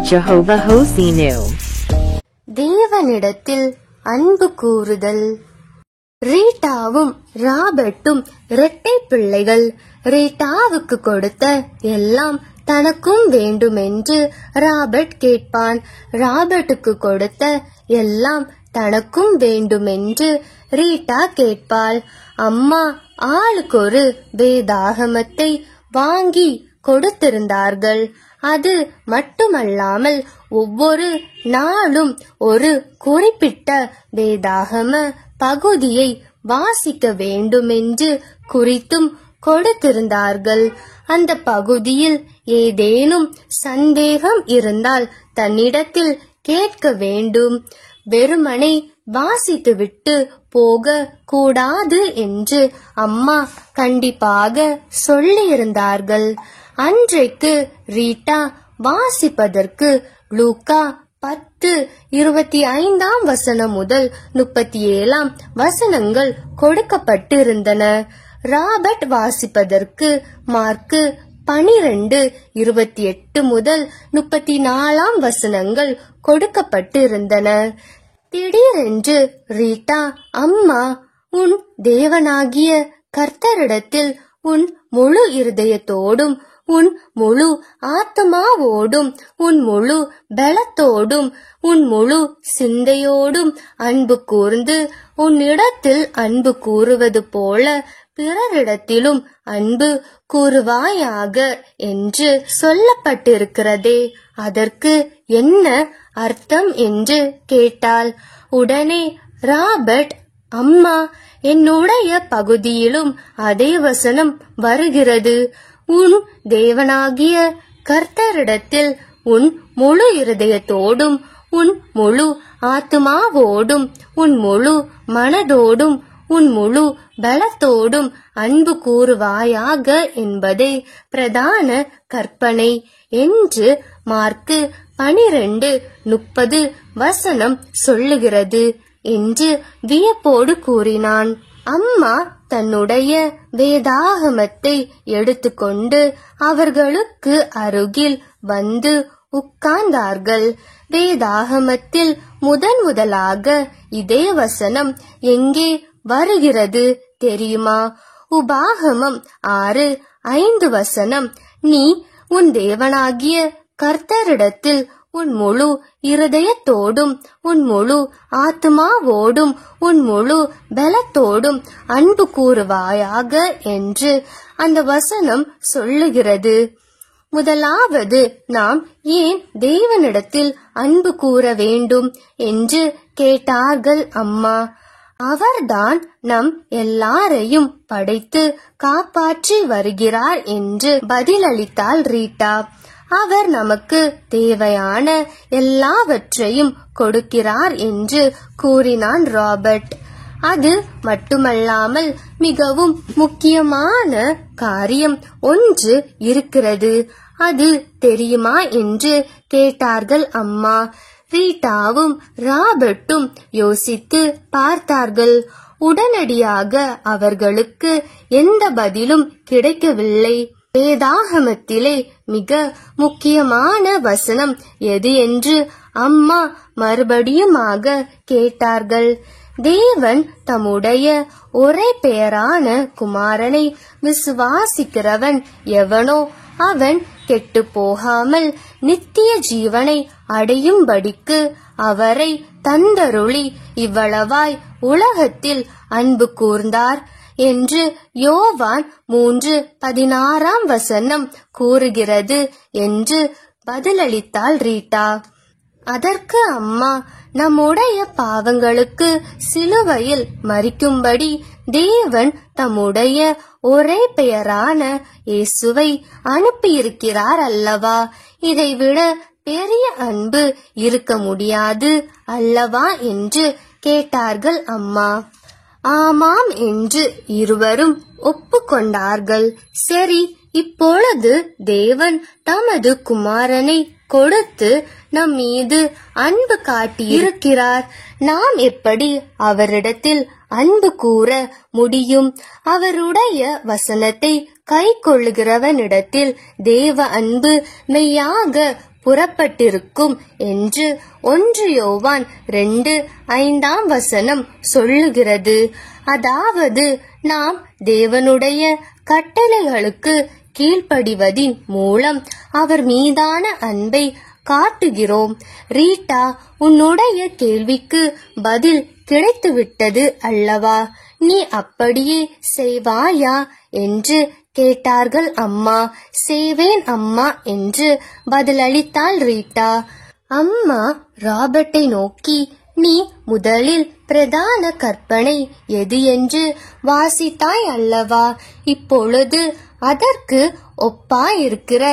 Jehovah Hosinu. தேவனிடத்தில் அன்பு கூறுதல். ரீட்டாவும் ராபர்ட்டும் இரட்டை பிள்ளைகள். ரீட்டாவுக்கு கொடுத்த எல்லாம் தனக்கும் வேண்டுமென்று ராபர்ட் கேட்பான். ராபர்ட்டுக்கு கொடுத்த எல்லாம் தனக்கும் வேண்டுமென்று ரீட்டா கேட்பாள். அம்மா ஆளுக்கொரு வேதாகமத்தை வாங்கி கொடுத்திருந்தார்கள். அது மட்டுமல்லாமல் ஒவ்வொரு நாளும் ஒரு குறிப்பிட்ட வேதாகம பகுதியை வாசிக்க வேண்டுமென்று குறித்தும் கொடுத்திருந்தார்கள். அந்த பகுதியில் ஏதேனும் சந்தேகம் இருந்தால் தன்னிடத்தில் கேட்க வேண்டும். வெறுமனை வாசித்துவிட்டு போக கூடாது என்று அம்மா கண்டிப்பாக சொல்லியிருந்தார்கள். அன்றைக்கு ரீட்டா வாசிப்பதற்கு லூக்கா 10:25 வசனம் முதல் 37 வசனங்கள் கொடுக்கப்பட்டிருந்தன. ராபர்ட் வாசிப்பதற்கு மார்க்கு 12:28 முதல் 34 வசனங்கள் கொடுக்கப்பட்டிருந்தன. திடீரென்று ரீட்டா, அம்மா, உன் தேவனாகிய கர்த்தரிடத்தில் உன் முழு இருதயத்தோடும் உன் முழு ஆத்மாவோடும் உன் முழு பலத்தோடும் உன் முழு சிந்தையோடும் அன்பு கூர்ந்து உன்னிடத்தில் அன்பு கூறுவது போல பிறரிடத்திலும் அன்பு கூறுவாயாக என்று சொல்லப்பட்டிருக்கிறதே, அதற்கு என்ன அர்த்தம் என்று கேட்டாள். உடனே ராபர்ட், அம்மா, என்னுடைய பகுதியிலும் அதே வசனம் வருகிறது. உன் தேவனாகிய கர்த்தரிடத்தில் உன் முழு இருதயத்தோடும் உன் முழு ஆத்மாவோடும் உன் முழு மனதோடும் உன் முழு பலத்தோடும் அன்பு கூறுவாயாக என்பதே பிரதான கற்பனை என்று மார்க்கு 12:30 வசனம் சொல்லுகிறது என்று வியப்போடு கூறினான். அம்மா தன்னுடைய வேதாகமத்தை எடுத்துக்கொண்டு அவர்களுக்கு அருகில் வந்து உட்கார்ந்தார்கள். வேதாகமத்தில் முதலாக இதே வசனம் எங்கே வருகிறது தெரியுமா? உபாகமம் 6:5 வசனம், நீ உன் தேவனாகிய கர்த்தரிடத்தில் உன் முழு இருதயத்தோடும் உன் முழு ஆத்மாவோடும் உன் முழு பலத்தோடும் அன்பு கூறுவாயாக என்று அந்த வசனம் சொல்லுகிறது. முதலாவது நாம் ஏன் தேவனிடத்தில் அன்பு கூற வேண்டும் என்று கேட்டார்கள் அம்மா. அவர்தான் நம் எல்லாரையும் படைத்து காப்பாற்றி வருகிறார் என்று பதிலளித்தாள் ரீட்டா. அவர் நமக்கு தேவையான எல்லாவற்றையும் கொடுக்கிறார் என்று கூறினான் ராபர்ட். அது மட்டுமல்லாமல் மிகவும் முக்கியமான காரியம் ஒன்று இருக்கிறது, அது தெரியுமா என்று கேட்டார்கள் அம்மா. ரீட்டாவும் ராபர்ட்டும் யோசித்து பார்த்தார்கள். உடனடியாக அவர்களுக்கு எந்த பதிலும் கிடைக்கவில்லை. வேதாகமத்திலே மிக முக்கியமான வசனம் எது என்று அம்மா மறுபடியுமாக கேட்டார்கள். தேவன் தம்முடைய ஒரே பெயரான குமாரனை விசுவாசிக்கிறவன் எவனோ அவன் கெட்டு போகாமல் நித்திய ஜீவனை அடையும்படிக்கு அவரை தந்தருளி இவ்வளவாய் உலகத்தில் அன்பு கூர்ந்தார் என்று யோவான் 3:16 வசனம் கூறுகிறது என்று பதிலளித்தாள் ரீட்டா. அதற்கு அம்மா, நம்முடைய பாவங்களுக்கு சிலுவையில் மரிக்கும்படி தேவன் தம்முடைய ஒரே பெயரான இயேசுவை அனுப்பியிருக்கிறார் அல்லவா? இதைவிட பெரிய அன்பு இருக்க முடியாது அல்லவா என்று கேட்டார்கள் அம்மா. ஆமாம் என்று இருவரும் ஒப்புக்கொண்டார்கள். சரி, இப்பொழுது தேவன் தமது குமாரனை கொடுத்து நம் மீது அன்பு காட்டியிருக்கிறார். நாம் எப்படி அவரிடத்தில் அன்பு கூற முடியும்? அவருடைய வசனத்தை கை கொள்ளுகிறவனிடத்தில் தேவ அன்பு மெய்யாக புறப்பட்டிருக்கும் என்று 1 யோவான் 2:5 சொல்லுகிறது. அதாவது நாம் தேவனுடைய கட்டளைகளுக்கு கீழ்ப்படிவதின் மூலம் அவர் மீதான அன்பை காட்டுகிறோம். ரீட்டா, உன்னுடைய கேள்விக்கு பதில் கிடைத்துவிட்டது அல்லவா? நீ அப்படியே செய்வாயா என்று கேட்டார்கள் அம்மா. செய்வேன் அம்மா என்று பதிலளித்தாள் ரீட்டா. அம்மா ராபர்ட்டை நோக்கி, நீ முதலில் பிரதான கற்பனை எது என்று வாசித்தாய் அல்லவா? இப்பொழுது அதற்கு ஒப்பாயிருக்கிற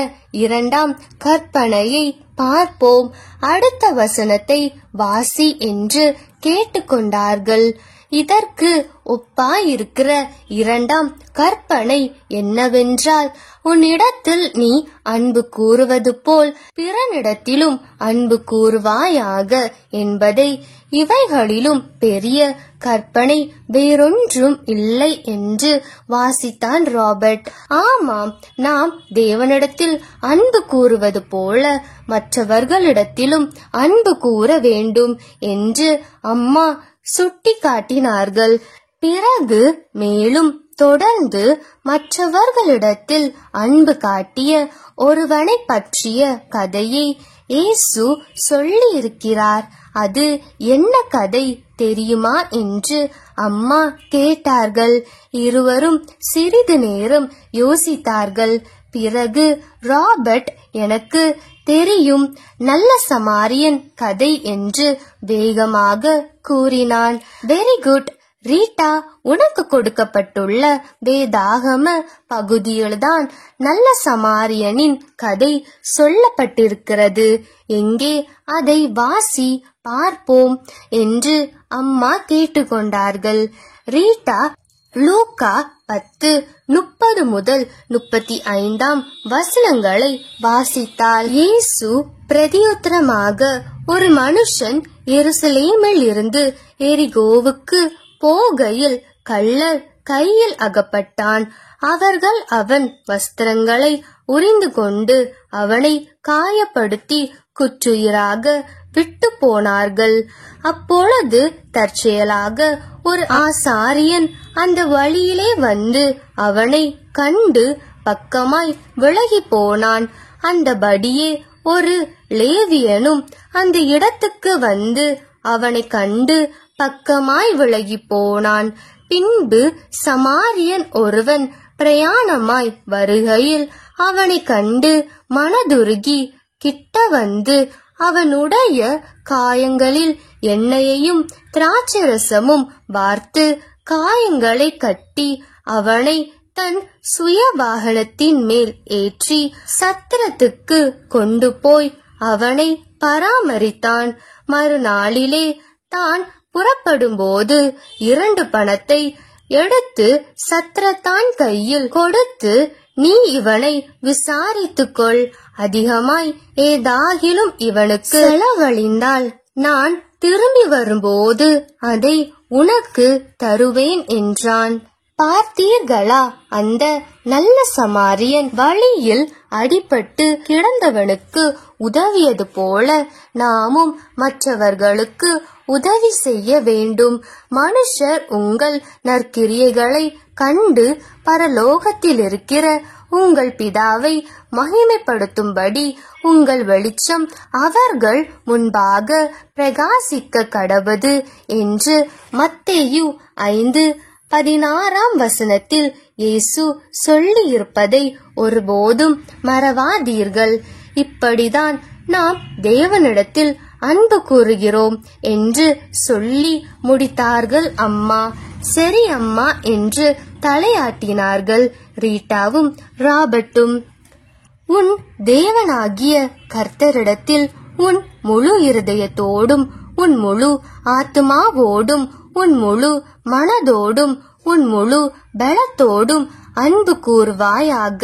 2ஆம் கற்பனையை பார்ப்போம். அடுத்த வசனத்தை வாசி என்று கேட்டுக்கொண்டார்கள். இதற்கு ஒப்பாயிருக்கிற 2ஆம் கற்பனை என்னவென்றால், உன்னிடத்தில் நீ அன்பு கூறுவது போல் பிறனிடத்திலும் அன்பு கூறுவாயாக என்பதை. இவைகளிலும் பெரிய கற்பனை வேறொன்றும் இல்லை என்று வாசித்தான் ராபர்ட். ஆமாம், நாம் தேவனிடத்தில் அன்பு கூறுவது போல மற்றவர்களிடத்திலும் அன்பு கூற வேண்டும் என்று அம்மா சுட்டி காட்டினார்கள். பிறகு மேலும் தொடர்ந்து மற்றவர்களிடத்தில் அன்பு காட்டிய ஒருவனை பற்றிய கதையை இயேசு சொல்லி இருக்கிறார். அது என்ன கதை தெரியுமா என்று அம்மா கேட்டார்கள். இருவரும் சிறிது நேரம் யோசித்தார்கள். பிறகு ராபர்ட், எனக்கு தெரியும், நல்ல சமாரியன் கதை என்று வேகமாக கூறினான். வெரி குட் ரீட்டா, உனக்கு கொடுக்கப்பட்டுள்ள வேதாகம பகுதியில்தான் நல்ல சமாரியனின் கதை சொல்லப்பட்டிருக்கிறது. எங்கே அதை வாசி பார்ப்போம் என்று அம்மா கேட்டுக்கொண்டார்கள். ரீட்டா லூக்கா 10:30 முதல் 35 வாசித்தாள். இயேசு பிரதியுத்தரமாக, ஒரு மனுஷன் எருசலேமில் இருந்து எரிகோவுக்கு போகையில் கள்ளர் கையில் அகப்பட்டான். அவர்கள் அவன் வஸ்திரங்களை உரிந்து கொண்டு அவனை காயப்படுத்தி குற்றுயிராக விட்டு போனார்கள். அப்பொழுது தற்செயலாக ஒரு ஆசாரியன் அந்த வழியிலே வந்து அவனை கண்டு பக்கமாய் விலகி போனான். அந்தபடியே ஒரு லேவியனும் அந்த இடத்துக்கு வந்து அவனை கண்டு பக்கமாய் விலகி போனான். பின்பு சமாரியன் ஒருவன் பிரயாணமாய் வருகையில் அவனை கண்டு மனதுருகி கிட்ட வந்து அவனுடைய காயங்களில் எண்ணெயையும் திராட்சரசமும் வார்த்து காயங்களை கட்டி அவனை தன் சுய வாகனத்தின் மேல் ஏற்றி சத்திரத்துக்கு கொண்டு போய் அவனை பராமரித்தான். மறுநாளிலே தான் புறப்படும்போது 2 பணத்தை எடுத்து சத்திரத்தான் கையில் கொடுத்து, நீ இவனை விசாரித்துக்கொள், அதிகமாய் ஏதாகிலும் இவனுக்கு செலவழிந்தால் நான் திரும்பி வரும்போது அதை உனக்கு தருவேன் என்றான். பார்த்தீர்களா, அந்த நல்ல சமாரியன் வழியில் அடிபட்டு கிடந்தவனுக்கு உதவியது போல நாமும் மற்றவர்களுக்கு உதவி செய்ய வேண்டும். மனுஷர் உங்கள் நற்கிரியைகளை கண்டு பரலோகத்தில் இருக்கிற உங்கள் பிதாவை மகிமைப்படுத்தும்படி உங்கள் வெளிச்சம் அவர்கள் முன்பாக பிரகாசிக்க கடவது என்று மத்தேயு 5:16 இயேசு சொல்லி இருப்பதை ஒருபோதும் மறவாதீர்கள். இப்படிதான் நாம் தேவனிடத்தில் அன்பு கூறுகிறோம் என்று சொல்லி முடித்தார்கள் அம்மா. சரி அம்மா என்று தலையாட்டினார்கள் ரீட்டாவும் ராபர்ட்டும். உன் தேவனாகிய கர்த்தரிடத்தில் உன் முழு இருதயத்தோடும் உன் முழு ஆத்துமாவோடும் உன் முழு மனதோடும் உன் முழு பலத்தோடும் அன்பு கூறுவாயாக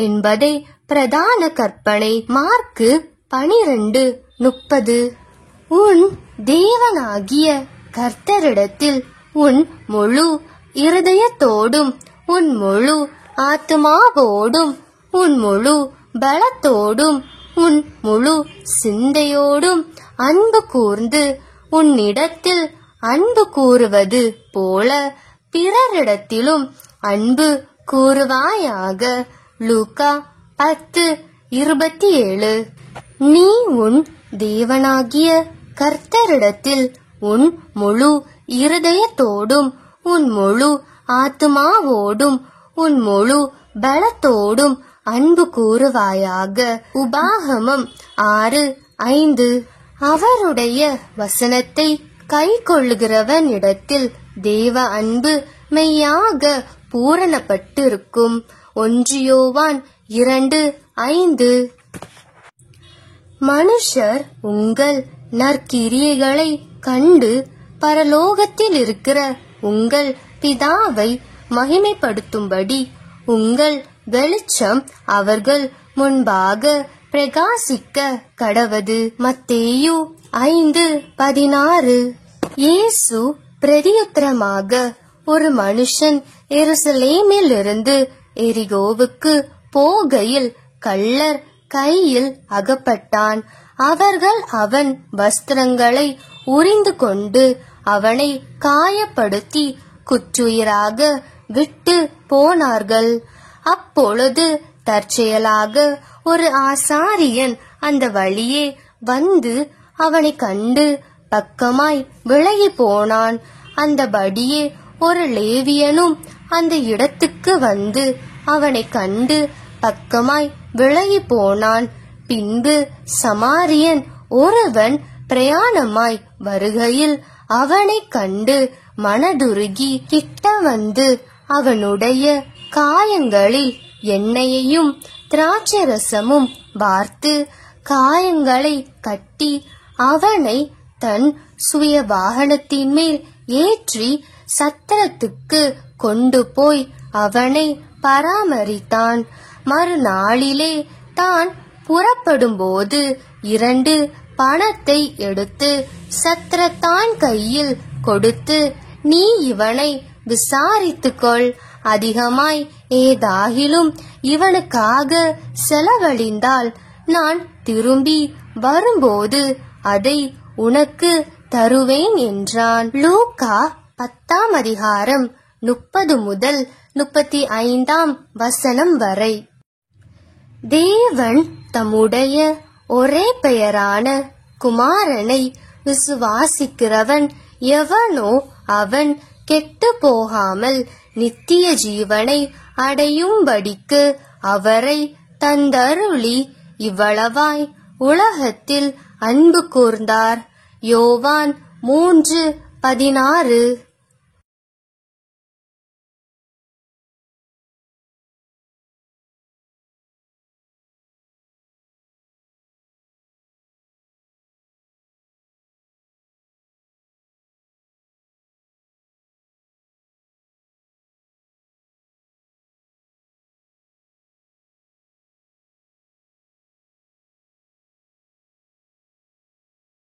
என்பதை பிரதான கற்பனை. மார்க்கு 12:30. உன் தேவனாகிய கர்த்தரிடத்தில் உன் முழு இருதயத்தோடும் உன் முழு ஆத்துமாவோடும் உன் முழு பலத்தோடும் உன் முழு சிந்தையோடும் அன்பு கூர்ந்து உன்னிடத்தில் அன்பு கூறுவது போல பிறரிடத்திலும் அன்பு கூறுவாயாக. லூக்கா 10:27. நீ உன் தேவனாகிய கர்த்தரிடத்தில் உன் முழு இருதயத்தோடும் உன் முழு ஆத்துமாவோடும் உன் முழு பலத்தோடும் அன்பு கூறுவாயாக. உபாகமம் 6:5. அவருடைய வசனத்தை கை கொள்ளுகிறவனிடத்தில் தேவ அன்பு மெய்யாக பூரணப்பட்டிருக்கும். 1 யோவான் 2:5. மனுஷர் உங்கள் நற்கிரியைகளை கண்டு பரலோகத்தில் இருக்கிற உங்கள் பிதாவை மகிமைப்படுத்தும்படி உங்கள் வெளிச்சம் அவர்கள் முன்பாக பிரகாசிக்க கடவது. மத்தேயு 5:16. இயேசு பிரதியுத்தரமாக, ஒரு மனுஷன் எருசலேமில் இருந்து எரிகோவுக்கு போகையில் கள்ளர் கையில் அகப்பட்டான். அவர்கள் அவன் வஸ்திரங்களை உரிந்து கொண்டு அவனை காயப்படுத்தி குற்றுயிராக விட்டு போனார்கள். அப்பொழுது தற்செயலாக ஒரு ஆசாரியன் அந்த வழியே வந்து அவனை கண்டு பக்கமாய் விலகி போனான். அந்தபடியே ஒரு லேவியனும் அந்த இடத்துக்கு வந்து அவனை கண்டு பக்கமாய் விலகி போனான். பின்பு சமாரியன் ஒருவன் பிரயாணமாய் வருகையில் அவனை கண்டு மனதுருகி கிட்ட வந்து அவனுடைய காயங்களில் எண்ணெயையும் திராட்சரசமும் வார்த்து காயங்களை கட்டி அவனை தன் சுய வாகனத்தின் மேல் ஏற்றி சத்திரத்துக்கு கொண்டு போய் அவனை பராமரித்தான். மறுநாளிலே தான் புறப்படும்போது 2 பணத்தை எடுத்து சத்திரத்தான் கையில் கொடுத்து, நீ இவனை விசாரித்துக்கொள், அதிகமாய் ஏதாகிலும் இவனுக்காக செலவழிந்தால் நான் திரும்பி வரும்போது அதை உனக்கு தருவேன் என்றான். லூக்கா 10:30-35 வரை. தேவன் தம்முடைய ஒரே பெயரான குமாரனை விசுவாசிக்கிறவன் எவனோ அவன் கெட்டு போகாமல் நித்திய ஜீவனை அடையும்படிக்கு அவரை தந்தருளி இவ்வளவாய் உலகத்தில் அன்பு கூர்ந்தார். யோவான் 3:16.